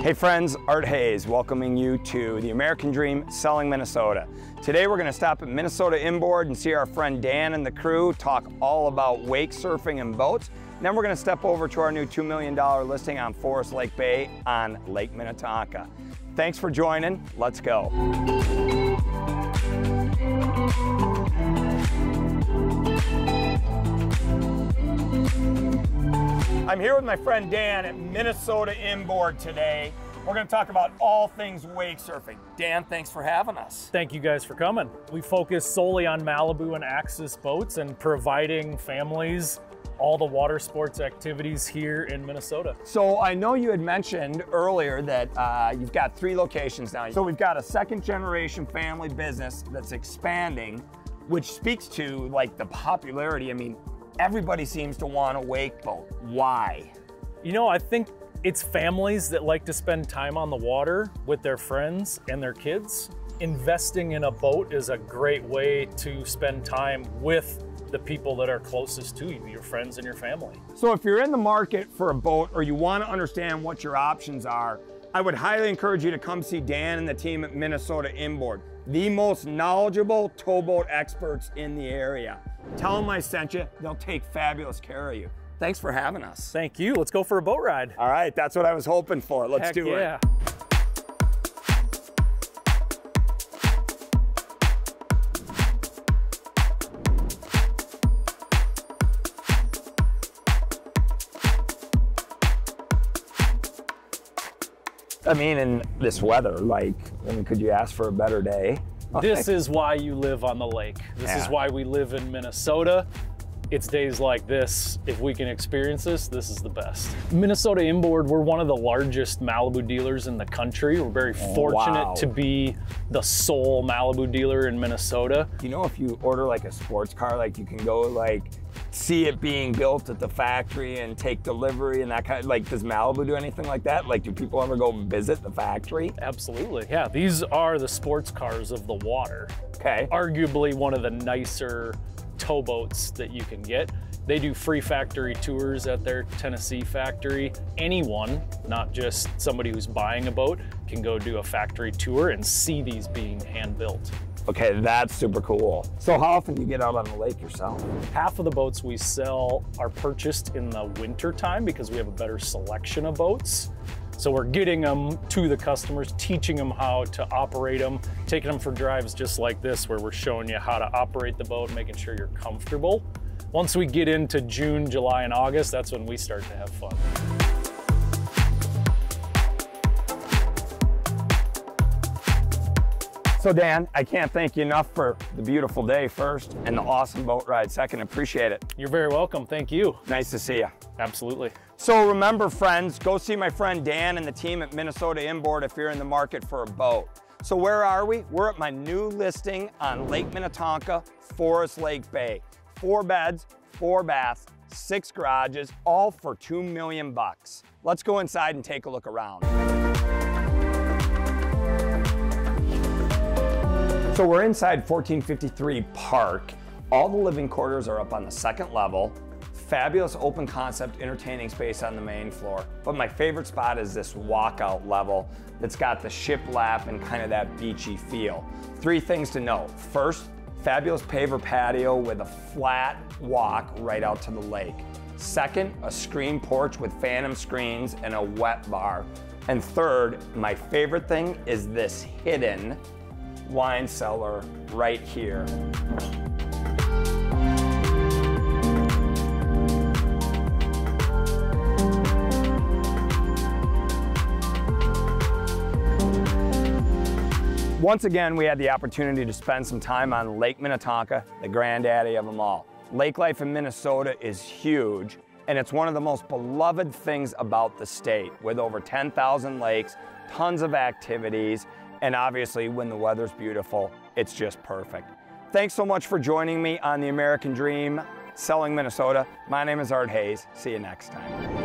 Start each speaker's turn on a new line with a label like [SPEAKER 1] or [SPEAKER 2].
[SPEAKER 1] Hey friends, Art Hayes welcoming you to the American Dream Selling Minnesota. Today we're going to stop at Minnesota Inboard and see our friend Dan and the crew talk all about wake surfing and boats. And then we're going to step over to our new $2 million listing on Forest Lake Bay on Lake Minnetonka. Thanks for joining. Let's go. I'm here with my friend Dan at Minnesota Inboard today. We're going to talk about all things wake surfing. Dan, thanks for having us.
[SPEAKER 2] Thank you guys for coming. We focus solely on Malibu and Axis boats and providing families all the water sports activities here in Minnesota.
[SPEAKER 1] So I know you had mentioned earlier that you've got 3 locations now. So we've got a second generation family business that's expanding, which speaks to like the popularity. I mean, everybody seems to want a wake boat. Why?
[SPEAKER 2] You know, I think it's families that like to spend time on the water with their friends and their kids. Investing in a boat is a great way to spend time with the people that are closest to you, your friends and your family.
[SPEAKER 1] So if you're in the market for a boat or you want to understand what your options are, I would highly encourage you to come see Dan and the team at Minnesota Inboard, the most knowledgeable towboat experts in the area. Tell them I sent you. They'll take fabulous care of you. Thanks for having us.
[SPEAKER 2] Thank you. Let's go for a boat ride.
[SPEAKER 1] All right, that's what I was hoping for. Let's do it. I mean, in this weather, like, I mean, could you ask for a better day?
[SPEAKER 2] This is why you live on the lake. This is why we live in Minnesota. It's days like this. If we can experience this, this is the best. Minnesota Inboard, we're one of the largest Malibu dealers in the country. We're very fortunate to be the sole Malibu dealer in Minnesota.
[SPEAKER 1] You know, if you order like a sports car, like you can go like see it being built at the factory and take delivery and that kind of, like, does Malibu do anything like that? Like, do people ever go visit the factory?
[SPEAKER 2] Absolutely, yeah. These are the sports cars of the water.
[SPEAKER 1] Okay.
[SPEAKER 2] Arguably one of the nicer towboats that you can get. They do free factory tours at their Tennessee factory. Anyone, not just somebody who's buying a boat, can go do a factory tour and see these being hand-built.
[SPEAKER 1] Okay, that's super cool. So how often do you get out on the lake yourself?
[SPEAKER 2] Half of the boats we sell are purchased in the winter time because we have a better selection of boats. So we're getting them to the customers, teaching them how to operate them, taking them for drives just like this, where we're showing you how to operate the boat, making sure you're comfortable. Once we get into June, July, and August, that's when we start to have fun.
[SPEAKER 1] So Dan, I can't thank you enough for the beautiful day first and the awesome boat ride second. Appreciate it.
[SPEAKER 2] You're very welcome. Thank you.
[SPEAKER 1] Nice to see you.
[SPEAKER 2] Absolutely.
[SPEAKER 1] So remember, friends, go see my friend Dan and the team at Minnesota Inboard if you're in the market for a boat. So where are we? We're at my new listing on Lake Minnetonka, Forest Lake Bay. 4 beds, 4 baths, 6 garages, all for $2 million. Let's go inside and take a look around. So we're inside 1453 Park. All the living quarters are up on the 2nd level. Fabulous open concept entertaining space on the main floor. But my favorite spot is this walkout level that's got the shiplap and kind of that beachy feel. 3 things to note. First, fabulous paver patio with a flat walk right out to the lake. Second, a screen porch with phantom screens and a wet bar. And third, my favorite thing is this hidden wine cellar right here. Once again, we had the opportunity to spend some time on Lake Minnetonka, the granddaddy of them all. Lake life in Minnesota is huge, and it's one of the most beloved things about the state, with over 10,000 lakes, tons of activities, and obviously when the weather's beautiful, it's just perfect. Thanks so much for joining me on the American Dream Selling Minnesota. My name is Art Hayes. See you next time.